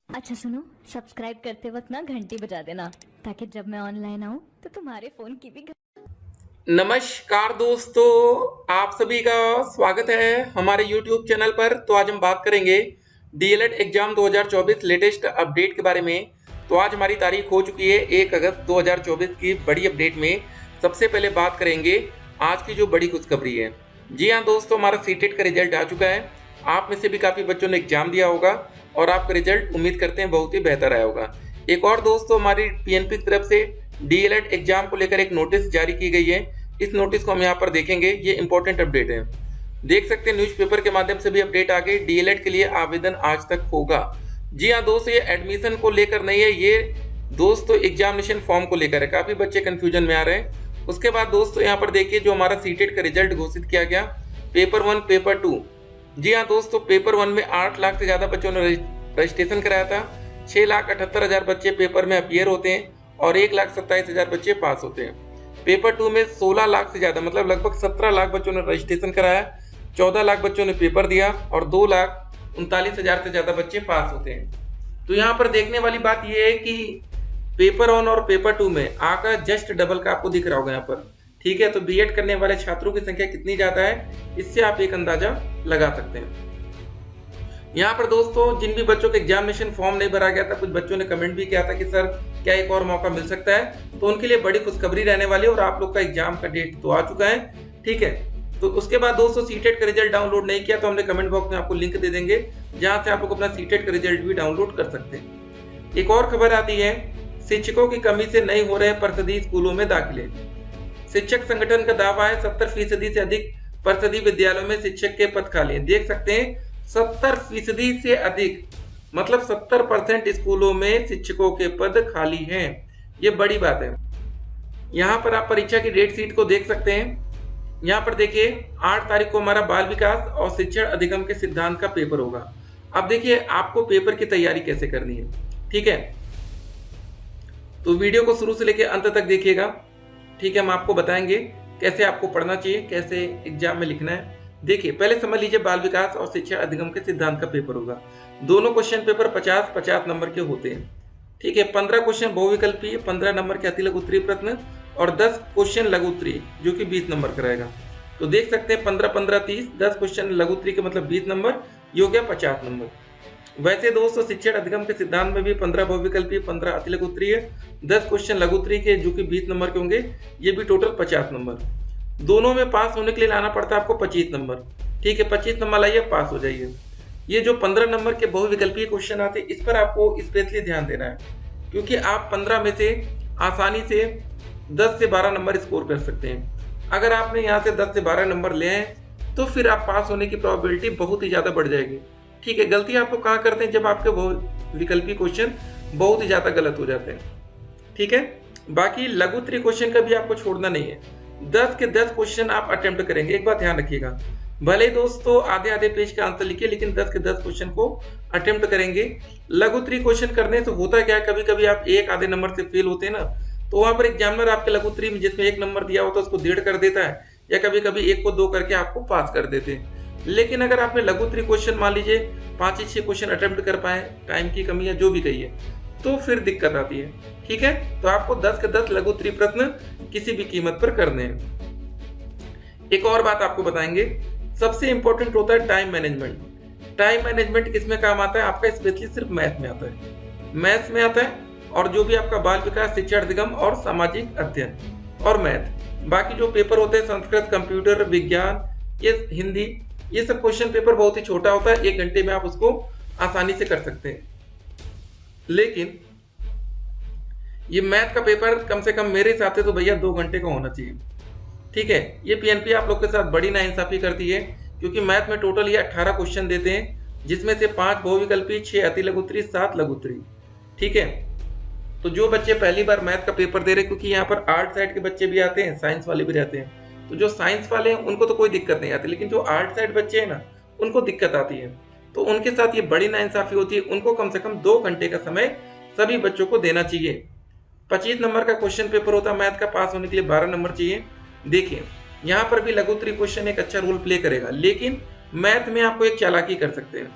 अच्छा सुनो, सब्सक्राइब करते वक्त ना घंटी बजा देना ताकि जब मैं ऑनलाइन आऊँ तो तुम्हारे फोन की भी नमस्कार दोस्तों, आप सभी का स्वागत है हमारे YouTube चैनल पर। तो आज हम बात करेंगे डीएलएड एग्जाम 2024 लेटेस्ट अपडेट के बारे में। तो आज हमारी तारीख हो चुकी है 1 अगस्त 2024 की बड़ी अपडेट में। सबसे पहले बात करेंगे आज की जो बड़ी खुशखबरी है। जी हाँ दोस्तों, हमारा सीटेट का रिजल्ट आ चुका है। आप में से भी काफ़ी बच्चों ने एग्जाम दिया होगा और आपका रिजल्ट उम्मीद करते हैं बहुत ही बेहतर आया होगा। एक और दोस्तों, हमारी पीएनपी की तरफ से डीएलएड एग्जाम को लेकर एक नोटिस जारी की गई है। इस नोटिस को हम यहाँ पर देखेंगे, ये इंपॉर्टेंट अपडेट है। देख सकते हैं न्यूज़पेपर के माध्यम से भी अपडेट आ गई, डीएलएड के लिए आवेदन आज तक होगा। जी हाँ दोस्तों, ये एडमिशन को लेकर नहीं है, ये दोस्तों एग्जामिनेशन फॉर्म को लेकर है। काफ़ी बच्चे कंफ्यूजन में आ रहे हैं। उसके बाद दोस्तों यहाँ पर देखिए, जो हमारा सीटेट का रिजल्ट घोषित किया गया, पेपर 1 पेपर 2। जी हाँ दोस्तों, पेपर 1 में 8 लाख से ज़्यादा बच्चों ने रजिस्ट्रेशन कराया था। 6,78,000 बच्चे पेपर में अपियर होते हैं और 1,27,000 बच्चे पास होते हैं। पेपर 2 में 16 लाख से ज़्यादा मतलब लगभग 17 लाख बच्चों ने रजिस्ट्रेशन कराया, 14 लाख बच्चों ने पेपर दिया और 2,39,000 से ज़्यादा बच्चे पास होते हैं। तो यहाँ पर देखने वाली बात यह है कि पेपर 1 और पेपर 2 में आंकड़ा जस्ट डबल का आपको दिख रहा होगा यहाँ पर। ठीक है, तो बीएड करने वाले छात्रों की संख्या कितनी ज़्यादा है, इससे आप एक अंदाजा लगा सकते हैं। यहाँ पर दोस्तों, जिन भी बच्चों का एग्जामिनेशन फॉर्म नहीं भरा गया था, कुछ बच्चों ने कमेंट भी किया था कि सर क्या एक और मौका मिल सकता है, तो उनके लिए बड़ी खुशखबरी रहने वाली है और आप लोग का एग्जाम का डेट तो आ चुका है। ठीक है, तो उसके बाद दोस्तों, सीटेट का रिजल्ट डाउनलोड नहीं किया तो हमने कमेंट बॉक्स में आपको लिंक दे देंगे, जहां से आप लोग अपना सीटेट का रिजल्ट भी डाउनलोड कर सकते हैं। एक और खबर आती है, शिक्षकों की कमी से नहीं हो रहे परिषदीय स्कूलों में दाखिले। शिक्षक संगठन का दावा है 70% से अधिक परिषदीय विद्यालयों में शिक्षक के पद खाली हैं। देख सकते हैं 70% से अधिक मतलब 70% स्कूलों में शिक्षकों के पद खाली हैं। ये बड़ी बात है। यहाँ पर आप परीक्षा की डेट शीट को देख सकते हैं। यहाँ पर देखिए 8 तारीख को हमारा बाल विकास और शिक्षण अधिगम के सिद्धांत का पेपर होगा। अब देखिए आपको पेपर की तैयारी कैसे करनी है। ठीक है, तो वीडियो को शुरू से लेकर अंत तक देखिएगा। ठीक है, हम आपको बताएंगे कैसे आपको पढ़ना चाहिए, कैसे एग्जाम में लिखना है। देखिए पहले समझ लीजिए, बाल विकास और शिक्षा अधिगम के सिद्धांत का पेपर होगा। दोनों क्वेश्चन पेपर 50-50 नंबर के होते हैं। ठीक है, 15 क्वेश्चन बहुविकल्पीय, 15 नंबर के अति लघु उत्तरीय प्रश्न और 10 क्वेश्चन लघु उत्तरीय जो कि 20 नंबर का रहेगा। तो देख सकते हैं 15-15-30, 10 क्वेश्चन लघु उत्तरीय के मतलब 20 नंबर, ये हो गया 50 नंबर। वैसे दोस्तों, शिक्षण अधिगम के सिद्धांत में भी 15 बहुविकल्पीय, 15 अति लघु उत्तरीय, 10 क्वेश्चन लघु उत्तरीय के जो कि 20 नंबर के होंगे, ये भी टोटल 50 नंबर। दोनों में पास होने के लिए लाना पड़ता है आपको 25 नंबर। ठीक है, 25 नंबर लाइए, पास हो जाइए। ये जो 15 नंबर के बहुविकल्पीय क्वेश्चन आते हैं, इस पर आपको स्पेशली ध्यान देना है, क्योंकि आप 15 में से आसानी से 10 से 12 नंबर स्कोर कर सकते हैं। अगर आपने यहाँ से 10 से 12 नंबर ले हैं तो फिर आप पास होने की प्रोबेबिलिटी बहुत ही ज़्यादा बढ़ जाएगी। ठीक है, गलती आप लोग कहाँ करते हैं, जब आपके बहुविकल्पीय क्वेश्चन बहुत ही ज़्यादा गलत हो जाते हैं। ठीक है, बाकी लघु उत्तरीय क्वेश्चन का भी आपको छोड़ना नहीं है। 10 के 10 क्वेश्चन आप अटेम्प्ट करेंगे। एक बात ध्यान रखिएगा, भले दोस्तों आधे आधे पेज का आंसर लिखिए, लेकिन 10 के 10 क्वेश्चन को अटेम्प्ट करेंगे। लघु उत्तरीय क्वेश्चन करने से होता क्या है, कभी कभी आप एक आधे नंबर से फेल होते हैं ना, तो वहां पर एग्जामिनर आपके लघु उत्तरीय में जिसमें 1 नंबर दिया होता है उसको 1.5 कर देता है, या कभी कभी 1 को 2 करके आपको पास कर देते हैं। लेकिन अगर आपने लघु उत्तरीय क्वेश्चन मान लीजिए 5 से 6 क्वेश्चन अटेम्प्ट कर पाए, टाइम की कमी या जो भी कही है, तो फिर दिक्कत आती है। ठीक है, तो आपको 10 के 10 लघु उत्तरीय प्रश्न किसी भी कीमत पर करने हैं। एक और बात आपको बताएंगे, सबसे इंपॉर्टेंट होता है टाइम मैनेजमेंट। टाइम मैनेजमेंट किसमें काम आता है आपका, स्पेशली सिर्फ मैथ में आता है। मैथ्स में आता है, और जो भी आपका बाल विकास, शिक्षा अधिगम और सामाजिक अध्ययन और मैथ, बाकी जो पेपर होते हैं संस्कृत, कंप्यूटर विज्ञान, ये हिंदी, ये सब क्वेश्चन पेपर बहुत ही छोटा होता है, 1 घंटे में आप उसको आसानी से कर सकते हैं। लेकिन ये मैथ का पेपर कम से कम मेरे हिसाब से तो भैया 2 घंटे का होना चाहिए। ठीक है, ये पीएनपी आप लोग के साथ बड़ी नाइंसाफी करती है, क्योंकि मैथ में टोटल ये 18 क्वेश्चन देते हैं, जिसमें से 5 बहुविकल्पी, 6 अति लघु उत्तरीय, 7 लघु उत्तरीय। ठीक है, तो जो बच्चे पहली बार मैथ का पेपर दे रहे हैं, क्योंकि यहाँ पर आर्ट साइड के बच्चे भी आते हैं, साइंस वाले भी रहते हैं, तो जो साइंस वाले हैं उनको तो कोई दिक्कत नहीं आती, लेकिन जो आर्ट साइड बच्चे हैं ना, उनको दिक्कत आती है। तो उनके साथ ये बड़ी नाइंसाफी होती है। उनको कम से कम 2 घंटे का समय सभी बच्चों को देना चाहिए। 25 नंबर का क्वेश्चन पेपर होता है मैथ का, पास होने के लिए 12 नंबर चाहिए। देखिए यहाँ पर भी लघु उत्तरीय क्वेश्चन एक अच्छा रोल प्ले करेगा, लेकिन मैथ में आपको एक चालाकी कर सकते हैं।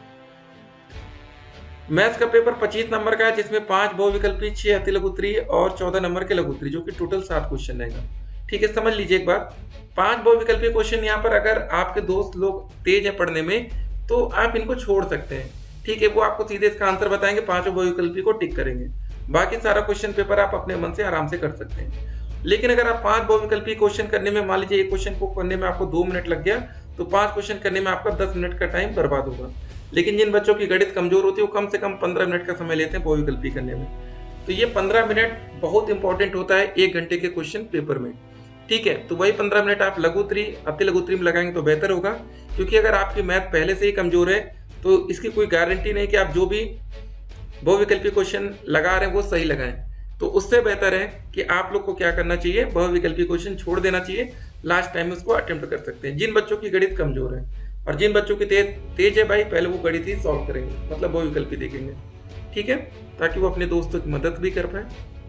मैथ्स का पेपर 25 नंबर का है, जिसमें 5 बहुविकल्पी, 6 अति लघु उत्तरीय और 14 नंबर के लघु उत्तरीय, जो कि टोटल 7 क्वेश्चन रहेगा। ठीक है, समझ लीजिए एक बात, 5 बहुविकल्पी क्वेश्चन यहाँ पर अगर आपके दोस्त लोग तेज है पढ़ने में तो आप इनको छोड़ सकते हैं। ठीक है, वो आपको सीधे इसका आंसर बताएंगे, 5 बहुविकल्पी को टिक करेंगे, बाकी सारा क्वेश्चन पेपर आप अपने मन से आराम से कर सकते हैं। लेकिन अगर आप 5 बहुविकल्पी क्वेश्चन करने में, मान लीजिए एक क्वेश्चन को करने में आपको 2 मिनट लग गया, तो 5 क्वेश्चन करने में आपका 10 मिनट का टाइम बर्बाद होगा। लेकिन जिन बच्चों की गणित कमजोर होती है वो कम से कम 15 मिनट का समय लेते हैं बहुविकल्पी करने में। तो ये 15 मिनट बहुत इंपॉर्टेंट होता है 1 घंटे के क्वेश्चन पेपर में। ठीक है, तो वही 15 मिनट आप लघु उत्तरीय, अति लघु उत्तरीय में लगाएंगे तो बेहतर होगा, क्योंकि अगर आपकी मैथ पहले से ही कमजोर है तो इसकी कोई गारंटी नहीं कि आप जो भी बहुविकल्पी क्वेश्चन लगा रहे हैं वो सही लगाएं। तो उससे बेहतर है कि आप लोग को क्या करना चाहिए, बहुविकल्पी क्वेश्चन छोड़ देना चाहिए, लास्ट टाइम उसको अटेम्प्ट कर सकते हैं। जिन बच्चों की गणित कमजोर है और जिन बच्चों की तेज है भाई, पहले वो गणित ही सॉल्व करेंगे, मतलब बहुविकल्पी देखेंगे। ठीक है, ताकि वो अपने दोस्तों की मदद भी कर पाए।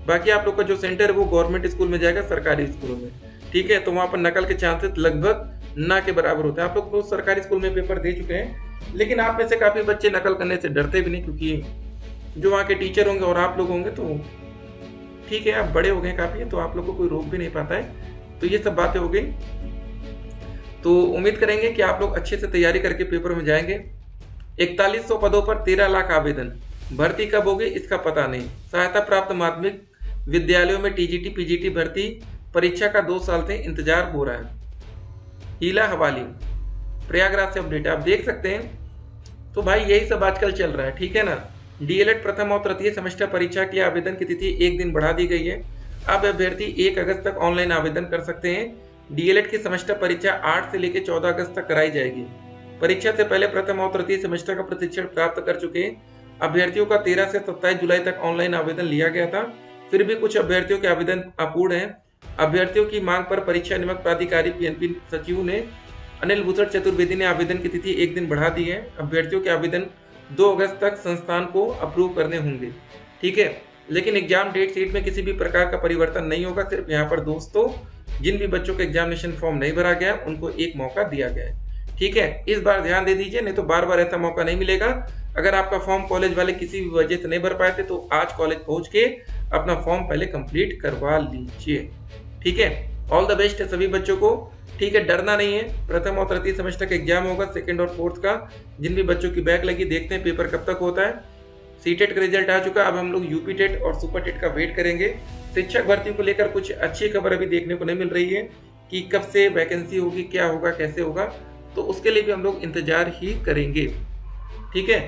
बाकी आप लोग का जो सेंटर है वो गवर्नमेंट स्कूल में जाएगा, सरकारी स्कूलों में। ठीक है, तो वहाँ पर नकल के चांसेस लगभग ना के बराबर होते हैं। आप लोग तो सरकारी स्कूल में पेपर दे चुके हैं, लेकिन आप में से काफी बच्चे नकल करने से डरते भी नहीं, क्योंकि जो वहाँ के टीचर होंगे और आप लोग होंगे तो ठीक है, आप बड़े हो गए काफी, तो आप लोग को कोई रोक भी नहीं पाता है। तो ये सब बातें हो गई। तो उम्मीद करेंगे कि आप लोग अच्छे से तैयारी करके पेपर में जाएंगे। 4100 पदों पर 13 लाख आवेदन, भर्ती कब होगी इसका पता नहीं। सहायता प्राप्त माध्यमिक विद्यालयों में टीजीटी पीजीटी भर्ती परीक्षा का 2 साल से इंतजार हो रहा है। हीला हवाली, प्रयागराज से अपडेट आप देख सकते हैं। तो भाई यही सब आजकल चल रहा है। ठीक है ना, डीएलएड प्रथम और तृतीय सेमेस्टर परीक्षा की आवेदन की तिथि 1 दिन बढ़ा दी गई है। अब अभ्यर्थी 1 अगस्त तक ऑनलाइन आवेदन कर सकते हैं। डीएलएड की सेमेस्टर परीक्षा 8 से लेकर 14 अगस्त तक कराई जाएगी। परीक्षा से पहले प्रथम और तृतीय सेमेस्टर का प्रशिक्षण प्राप्त कर चुके अभ्यर्थियों का 13 से 27 जुलाई तक ऑनलाइन आवेदन लिया गया था। फिर भी कुछ अभ्यर्थियों के आवेदन अपूर्ण हैं। अभ्यर्थियों की मांग पर परीक्षा नियामक प्राधिकारी पीएनपी सचिव ने अनिल भूषण चतुर्वेदी ने आवेदन की तिथि 1 दिन बढ़ा दी है। अभ्यर्थियों के आवेदन 2 अगस्त तक संस्थान को अप्रूव करने होंगे। ठीक है, लेकिन एग्जाम डेट शीट में किसी भी प्रकार का परिवर्तन नहीं होगा। सिर्फ यहाँ पर दोस्तों, जिन भी बच्चों का एग्जामिनेशन फॉर्म नहीं भरा गया उनको एक मौका दिया गया है। ठीक है, इस बार ध्यान दे दीजिए, नहीं तो बार बार ऐसा मौका नहीं मिलेगा। अगर आपका फॉर्म कॉलेज वाले किसी भी वजह से नहीं भर पाए थे तो आज कॉलेज पहुंच के अपना फॉर्म पहले कंप्लीट करवा लीजिए। ठीक है, ऑल द बेस्ट है सभी बच्चों को। ठीक है, डरना नहीं है। प्रथम और तृतीय सेमेस्टर का एग्जाम होगा, 2nd और 4th का। जिन भी बच्चों की बैक लगी, देखते हैं पेपर कब तक होता है। सीटेट का रिजल्ट आ चुका, अब हम लोग यूपी टेट और सुपर टेट का वेट करेंगे। शिक्षक भर्ती को लेकर कुछ अच्छी खबर अभी देखने को नहीं मिल रही है कि कब से वैकेंसी होगी, क्या होगा, कैसे होगा, तो उसके लिए भी हम लोग इंतजार ही करेंगे। ठीक है,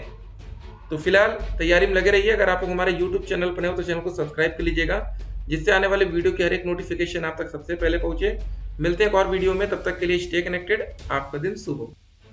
तो फिलहाल तैयारी में लगे रहिए। अगर आप लोग हमारे यूट्यूब चैनल पर हो तो चैनल को सब्सक्राइब कर लीजिएगा, जिससे आने वाले वीडियो की हर एक नोटिफिकेशन आप तक सबसे पहले पहुंचे। मिलते हैं एक और वीडियो में, तब तक के लिए स्टे कनेक्टेड। आपका दिन शुभ हो।